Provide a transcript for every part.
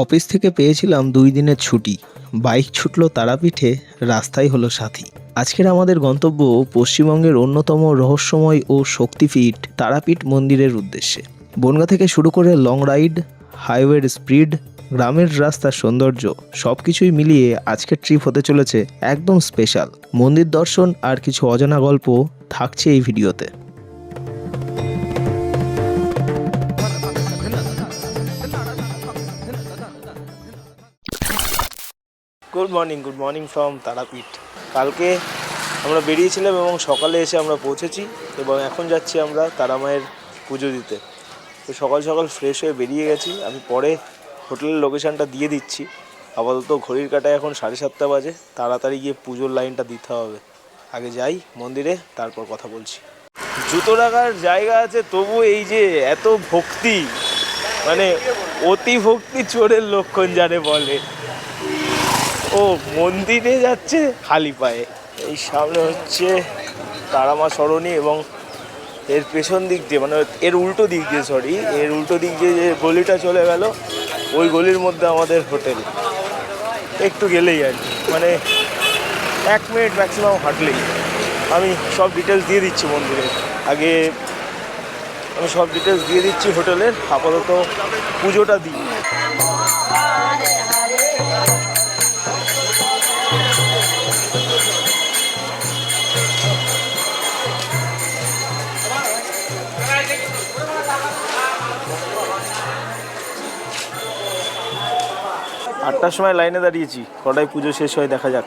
Office থেকে পেয়েছিলাম ২ দিনের ছুটি। বাইক ছুটলো তারাপীঠে, রাস্তাই হলো সাথী। আজকের আমাদের গন্তব্য পশ্চিমবঙ্গের অন্যতম রহস্যময় ও শক্তিপীঠ তারাপীঠ মন্দিরের উদ্দেশ্যে। বনগাঁ থেকে শুরু করে লং রাইড, হাইওয়ের স্পিড, গ্রামের রাস্তার সৌন্দর্য সবকিছুই মিলিয়ে আজকের ট্রিপ হতে চলেছে একদম স্পেশাল। মন্দির দর্শন আর কিছু অজানা গল্প থাকছে এই ভিডিওতে। Good morning from Tarapith. কালকে আমরা বেরিয়েছিলাম এবং সকালে এসে আমরা পৌঁছেছি এবং এখন যাচ্ছি আমরা তারা মায়ের পুজো দিতে। তো সকাল সকাল ফ্রেশ হয়ে বেরিয়ে গেছি। আমি পরে হোটেলের লোকেশানটা দিয়ে দিচ্ছি। আপাতত ঘড়ির কাঁটায় এখন 7:30 বাজে। তাড়াতাড়ি গিয়ে পুজোর লাইনটা দিতে হবে। আগে যাই মন্দিরে, তারপর কথা বলছি। জুতো রাখার জায়গা আছে, তবু এই যে এত ভক্তি, মানে অতি ভক্তি চোরের লক্ষণ যারে বলে। ও মন্দিরে যাচ্ছে খালি পায়ে। এই সামনে হচ্ছে তারামা সরণি এবং এর পেছন দিক দিয়ে, মানে এর উল্টো দিক দিয়ে এর উল্টো দিক দিয়ে যে গলিটা চলে গেল, ওই গলির মধ্যে আমাদের হোটেল। একটু গেলেই আর কি, মানে 1 মিনিট ম্যাক্সিমাম হাঁটলেই। আমি সব ডিটেলস দিয়ে দিচ্ছি মন্দিরের। আগে আমি সব ডিটেলস দিয়ে দিচ্ছি হোটেলের। আপাতত পুজোটা দিই। 8টার সময় লাইনে দাঁড়িয়েছি, কটায় পুজো শেষ হয় দেখা যাক।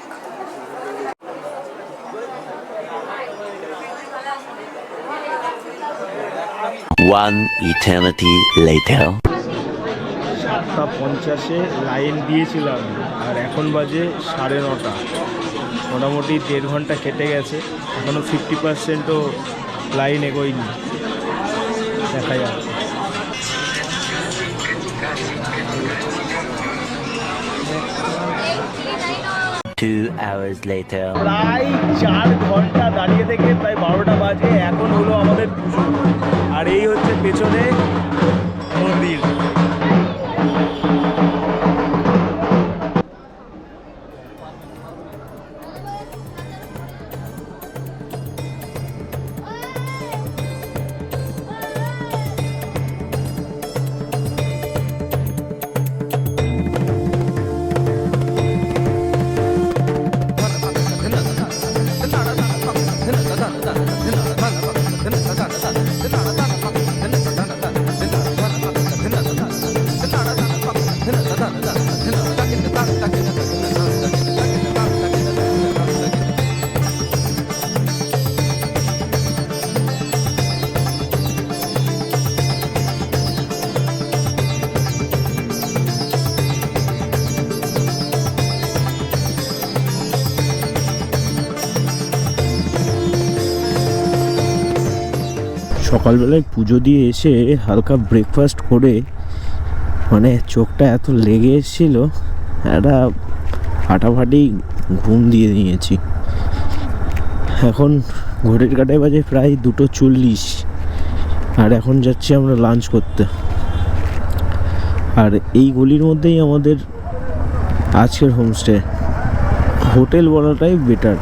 One eternity later. 7:50 লাইন দিয়েছিলাম আর এখন বাজে 9:30। মোটামুটি 1.5 ঘন্টা কেটে গেছে। এখনও 50%ও লাইন এগোয়নি, দেখা যাক। 2 hours later. প্রায় 4 ঘন্টা দাঁড়িয়ে থেকে প্রায় 12টা বাজে। এখন হলো আমাদের পুজো, আর এই হচ্ছে পেছনে মন্দির। সকালবেলায় পুজো দিয়ে এসে হালকা ব্রেকফাস্ট করে, মানে চোখটা এত লেগে এসেছিলো, একটা ফাটাফাটি ঘুম দিয়ে নিয়েছি। এখন ঘড়ির কাঁটায় বাজে প্রায় 2:40, আর এখন যাচ্ছি আমরা লাঞ্চ করতে। আর এই গলির মধ্যেই আমাদের আজকের হোমস্টে। হোটেল বলাটাই বেটার,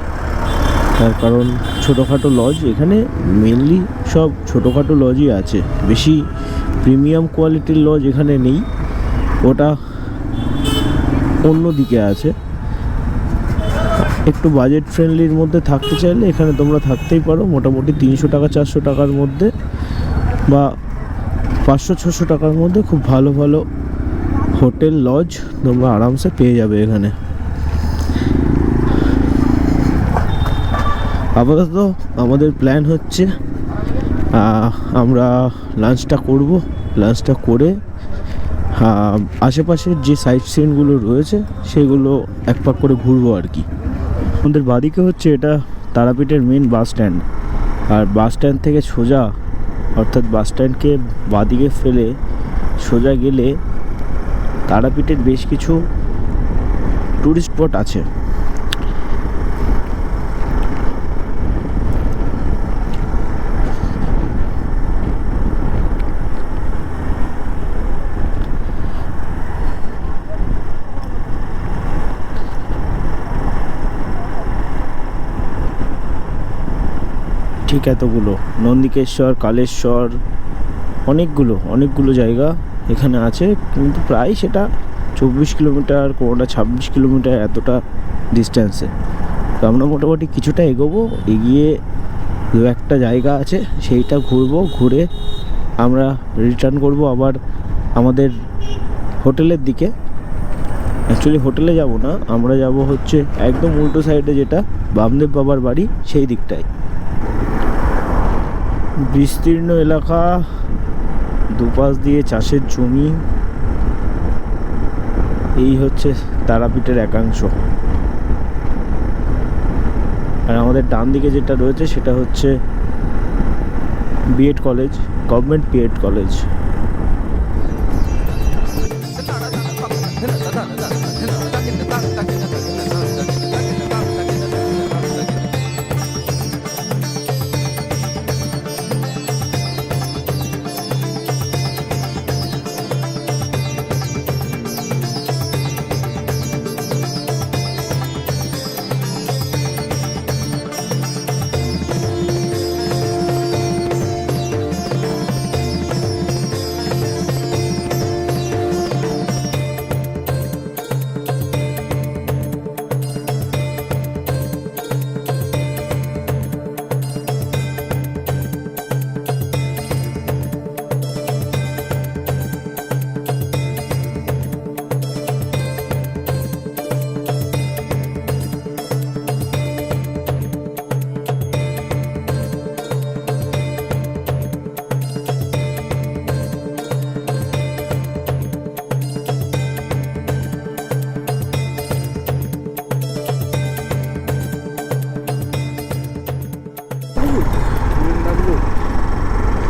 তার কারণ ছোটোখাটো লজ এখানে মেনলি সব ছোটোখাটো লজই আছে। বেশি প্রিমিয়াম কোয়ালিটির লজ এখানে নেই, ওটা অন্য দিকে আছে। একটু বাজেট ফ্রেন্ডলির মধ্যে থাকতে চাইলে এখানে তোমরা থাকতেই পারো। মোটামুটি 300 টাকা 400 টাকার মধ্যে বা 500-600 টাকার মধ্যে খুব ভালো ভালো হোটেল লজ তোমরা আরামসে পেয়ে যাবে এখানে। আপাতত আমাদের প্ল্যান হচ্ছে আমরা লাঞ্চটা করব। লাঞ্চটা করে আশেপাশের যে সাইট সিনগুলো রয়েছে সেগুলো এক পাক করে ঘুরবো আর কি। আমাদের বাদিকে হচ্ছে এটা তারাপীঠের মেন বাস স্ট্যান্ড, আর বাস স্ট্যান্ড থেকে সোজা, অর্থাৎ বাস স্ট্যান্ডকে বাদিকে ফেলে সোজা গেলে তারাপীঠের বেশ কিছু টুরিস্ট স্পট আছে। ঠিক এতগুলো, নন্দিকেশ্বর, কালেশ্বর, অনেকগুলো জায়গা এখানে আছে, কিন্তু প্রায় সেটা 24 কিলোমিটার, কোনোটা 26 কিলোমিটার, এতটা ডিস্টেন্সে। তো আমরা মোটামুটি কিছুটা এগোবো, এগিয়ে দু একটা জায়গা আছে সেইটা ঘুরবো, ঘুরে আমরা রিটার্ন করব আবার আমাদের হোটেলের দিকে। অ্যাকচুয়ালি হোটেলে যাব না, আমরা যাব হচ্ছে একদম উল্টো সাইডে, যেটা বামদেব বাবার বাড়ি, সেই দিকটায়। বিস্তীর্ণ এলাকা, দুপাশ দিয়ে চাষের জমি, এই হচ্ছে তারাপীঠের একাংশ। আর আমাদের ডান দিকে যেটা রয়েছে সেটা হচ্ছে BEd college, government BEd college.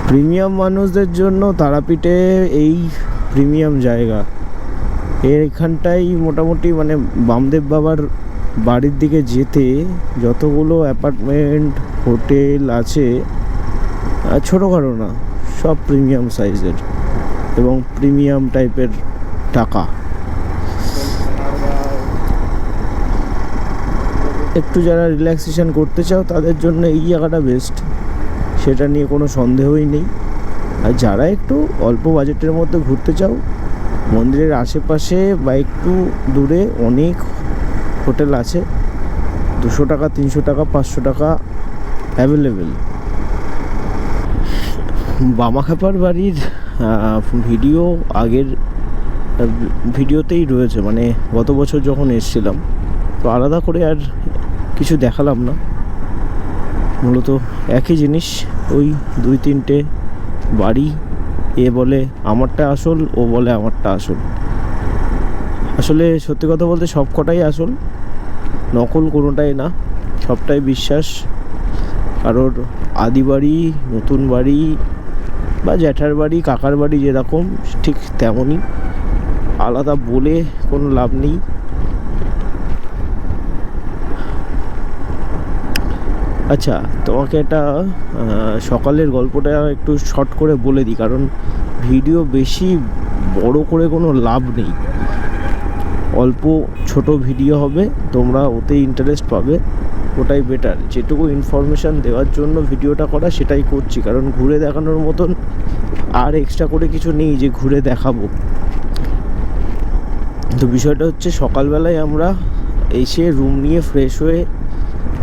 Premium মানুষদের জন্য তারাপীঠে এই প্রিমিয়াম জায়গা। এখানটাই মোটামুটি মানে বামদেব বাবার বাড়ির দিকে যেতে যতগুলো অ্যাপার্টমেন্ট, হোটেল আছে, ছোটোখাটো না, সব প্রিমিয়াম সাইজের এবং প্রিমিয়াম টাইপের টাকা। একটু যারা রিল্যাক্সেশন করতে চাও তাদের জন্য এই জায়গাটা বেস্ট, সেটা নিয়ে কোনো সন্দেহই নেই। আর যারা একটু অল্প বাজেটের মধ্যে ঘুরতে চাও, মন্দিরের আশেপাশে বা একটু দূরে অনেক হোটেল আছে, 200 টাকা, 300 টাকা, 500 টাকা অ্যাভেলেবেল। বামাখ্যাপার বাড়ির ভিডিও আগের ভিডিওতেই রয়েছে, মানে গত বছর যখন এসেছিলাম, তো আলাদা করে আর কিছু দেখালাম না। মূলত একই জিনিস, ওই 2-3টে বাড়ি, এ বলে আমারটা আসল, ও বলে আমারটা আসল। আসলে সত্যি কথা বলতে সব কটাই আসল, নকল কোনোটাই না, সবটাই বিশ্বাস। কারোর আদি বাড়ি, নতুন বাড়ি বা জ্যাঠার বাড়ি, কাকার বাড়ি যেরকম ঠিক তেমনই, আলাদা বলে কোনো লাভ নেই। আচ্ছা, তোমাকে একটা সকালের গল্পটা একটু শর্ট করে বলে দিই, কারণ ভিডিও বেশি বড় করে কোনো লাভ নেই। অল্প ছোট ভিডিও হবে, তোমরা ওতে ইন্টারেস্ট পাবে, ওটাই বেটার। যেটুকু ইনফরমেশান দেওয়ার জন্য ভিডিওটা করা সেটাই করছি, কারণ ঘুরে দেখানোর মতন আর এক্সট্রা করে কিছু নেই যে ঘুরে দেখাবো। তো বিষয়টা হচ্ছে, সকালবেলায় আমরা এসে রুম নিয়ে ফ্রেশ হয়ে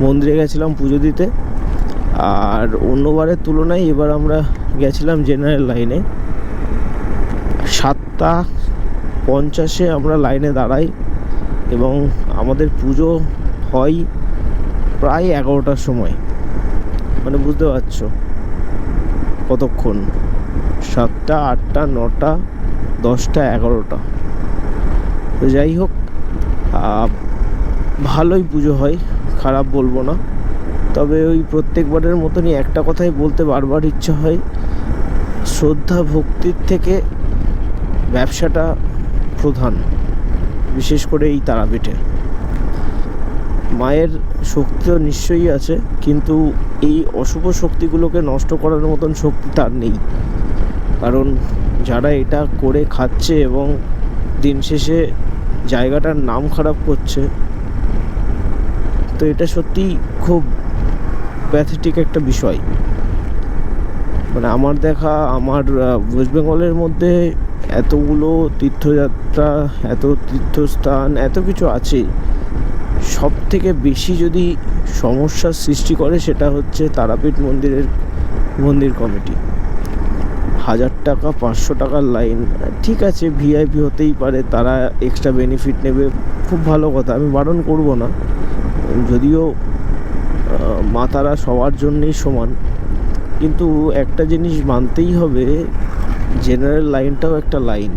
মন্দিরে গেছিলাম পুজো দিতে। আর অন্যবারের তুলনায় এবার আমরা গেছিলাম জেনারেল লাইনে। 7:50 আমরা লাইনে দাঁড়াই এবং আমাদের পুজো হয় প্রায় 11টার সময়। মানে বুঝতে পারছো কতক্ষণ, 7টা, 8টা, 9টা, 10টা, 11টা। তো যাই হোক, ভালোই পুজো হয়, খারাপ বলবো না। তবে ওই প্রত্যেকবারের মতনই একটা কথাই বলতে বারবার ইচ্ছা হয়, শ্রদ্ধা ভক্তির থেকে ব্যবসাটা প্রধান, বিশেষ করে এই তারাপীঠে। মায়ের শক্তি তো নিশ্চয়ই আছে, কিন্তু এই অশুভ শক্তিগুলোকে নষ্ট করার মতন শক্তি তার নেই। কারণ যারা এটা করে খাচ্ছে এবং দিন শেষে জায়গাটার নাম খারাপ করছে, তো এটা সত্যি খুব প্যাথেটিক একটা বিষয়। মানে আমার দেখা, আমার ওয়েস্ট বেঙ্গলের মধ্যে এতগুলো তীর্থযাত্রা, এত তীর্থস্থান, এত কিছু আছে, সব থেকে বেশি যদি সমস্যার সৃষ্টি করে সেটা হচ্ছে তারাপীঠ মন্দির কমিটি। 1000 টাকা 500 টাকার লাইন, ঠিক আছে, ভিআইপি হতেই পারে, তারা এক্সট্রা বেনিফিট নেবে, খুব ভালো কথা, আমি বারণ করব না। যদিও মা তারা সবার জন্যই সমান, কিন্তু একটা জিনিস মানতেই হবে, জেনারেল লাইনটাও একটা লাইন।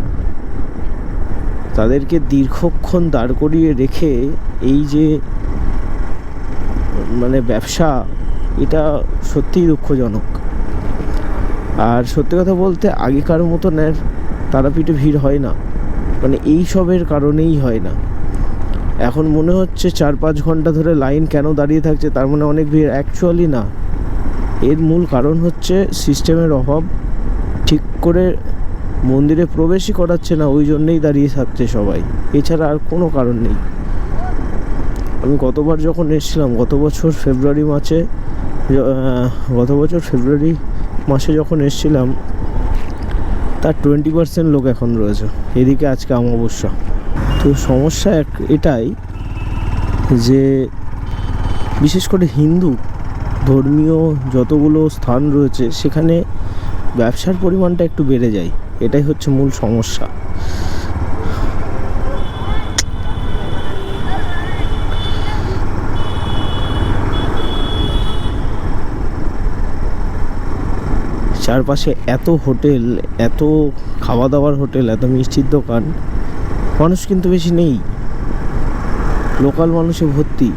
তাদেরকে দীর্ঘক্ষণ দাঁড় করিয়ে রেখে এই যে মানে ব্যবসা, এটা সত্যিই দুঃখজনক। আর সত্যি কথা বলতে আগেকার মতন আর তারাপীঠে ভিড় হয় না, মানে এই সবের কারণেই হয় না। এখন মনে হচ্ছে 4-5 ঘন্টা ধরে লাইন কেন দাঁড়িয়ে থাকছে, তার মানে অনেক ভিড়। অ্যাকচুয়ালি না, এর মূল কারণ হচ্ছে সিস্টেমের অভাব। ঠিক করে মন্দিরে প্রবেশই করাচ্ছে না, ওই জন্যেই দাঁড়িয়ে থাকছে সবাই, এছাড়া আর কোনো কারণ নেই। আমি গতবার যখন এসেছিলাম, গত বছর ফেব্রুয়ারি মাসে যখন এসেছিলাম, তার 20% লোক এখন রয়েছে। এদিকে আজকে অমাবস্যা। তো সমস্যা এটাই যে বিশেষ করে হিন্দু ধর্মীয় যতগুলো স্থান রয়েছে সেখানে ব্যবসার পরিমাণটা একটু বেড়ে যায়, এটাই হচ্ছে মূল সমস্যা। চারপাশে এত হোটেল, এত খাওয়া দাওয়ার হোটেল, এত মিষ্টির দোকান, মানুষ কিন্তু বেশি নেই, লোকাল মানুষে ভর্তি,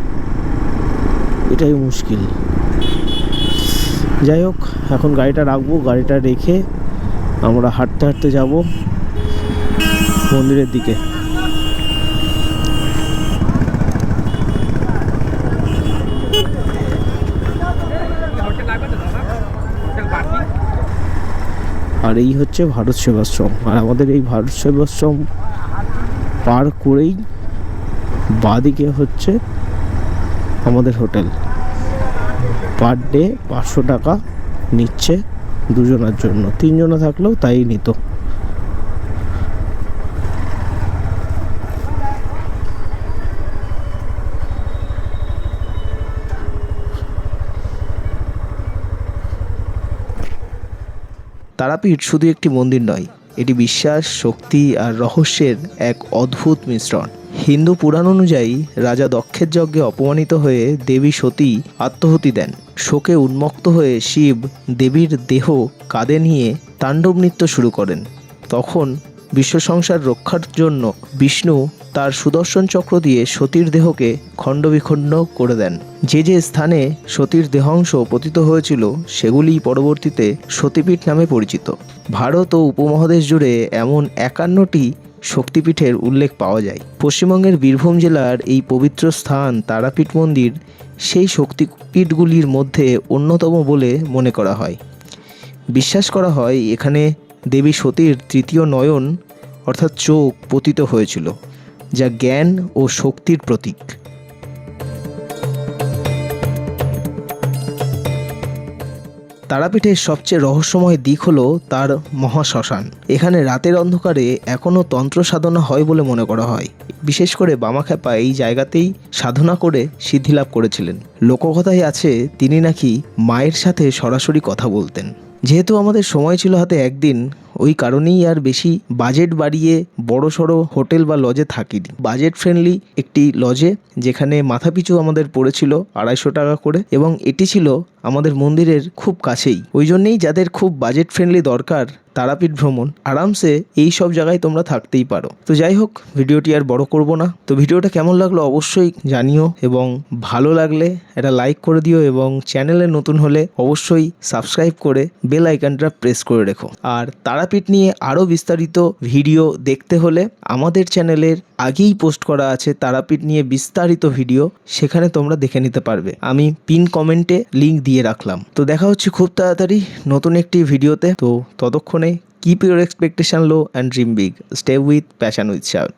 এটাই মুশকিল। যাই হোক, এখন গাড়িটা রাখবো, গাড়িটা রেখে আমরা হাঁটতে হাঁটতে যাব মন্দিরের দিকে। আর এই হচ্ছে ভারত সেবাশ্রম। আর আমাদের এই ভারত সেবাশ্রম পার করেই বাঁদিকে হচ্ছে আমাদের হোটেল। পার ডে 500 টাকা নিচ্ছে দুজনের জন্য, 3 জনা থাকলেও তাই নিত। তারাপীঠ শুধু একটি মন্দির নয়, এটি বিশ্বাস, শক্তি আর রহস্যের এক অদ্ভুত মিশ্রণ। হিন্দু পুরাণ অনুযায়ী রাজা দক্ষের যজ্ঞে অপমানিত হয়ে দেবী সতী আত্মাহুতি দেন। শোকে উন্মত্ত হয়ে শিব দেবীর দেহ কাঁধে নিয়ে তাণ্ডব নৃত্য শুরু করেন। তখন বিশ্ব সংসার রক্ষার জন্য বিষ্ণু তার সুদর্শন চক্র দিয়ে সতীর দেহকে খণ্ডবিখণ্ড করে দেন। যে যে স্থানে সতীর দেহাংশ পতিত হয়েছিল সেগুলি পরবর্তীতে সতীপীঠ নামে পরিচিত। ভারত ও উপমহাদেশ জুড়ে এমন 51টি শক্তিপীঠের উল্লেখ পাওয়া যায়। পশ্চিমবঙ্গের বীরভূম জেলার এই পবিত্র স্থান তারাপীঠ মন্দির সেই শক্তিপীঠগুলির মধ্যে অন্যতম বলে মনে করা হয়। বিশ্বাস করা হয় এখানে দেবী সতীর তৃতীয় নয়ন অর্থাৎ চোখ পতিত হয়েছিল, যা জ্ঞান ও শক্তির প্রতীক। তারাপীঠের সবচেয়ে রহস্যময় দিক হলো তার মহাশ্মশান। এখানে রাতের অন্ধকারে এখনও তন্ত্র সাধনা হয় বলে মনে করা হয়। বিশেষ করে বামাখ্যাপা এই জায়গাতেই সাধনা করে সিদ্ধিলাভ করেছিলেন। লোককথায় আছে তিনি নাকি মায়ের সাথে সরাসরি কথা বলতেন। যেহেতু আমাদের সময় ছিল হাতে একদিন, ওই কারণেই আর বেশি বাজেট বাড়িয়ে বড়সড় হোটেল বা লজে থাকিনি। বাজেট ফ্রেন্ডলি একটি লজে, যেখানে মাথাপিছু আমাদের পড়েছিল 250 টাকা করে, এবং এটি ছিল আমাদের মন্দিরের খুব কাছেই। ওই জন্যেই যাদের খুব বাজেট ফ্রেন্ডলি দরকার তারাপীঠ ভ্রমণ, আরামসে এই সব জায়গায় তোমরা থাকতেই পারো। তো যাই হোক, ভিডিওটি আর বড় করব না। তো ভিডিওটা কেমন লাগলো অবশ্যই জানিও, এবং ভালো লাগলে একটা লাইক করে দিও, এবং চ্যানেলে নতুন হলে অবশ্যই সাবস্ক্রাইব করে বেল আইকনটা প্রেস করে রেখো। আর তারাপীঠ নিয়ে আরও বিস্তারিত ভিডিও দেখতে হলে আমাদের চ্যানেলের আগেই পোস্ট করা আছে তারাপীঠ নিয়ে বিস্তারিত ভিডিও, সেখানে তোমরা দেখে নিতে পারবে। আমি পিন কমেন্টে লিঙ্ক দিয়ে রাখলাম। তো দেখা হচ্ছে খুব তাড়াতাড়ি নতুন একটি ভিডিওতে। তো ততক্ষণে keep your expectation low and dream big. Stay with passion with Shaun.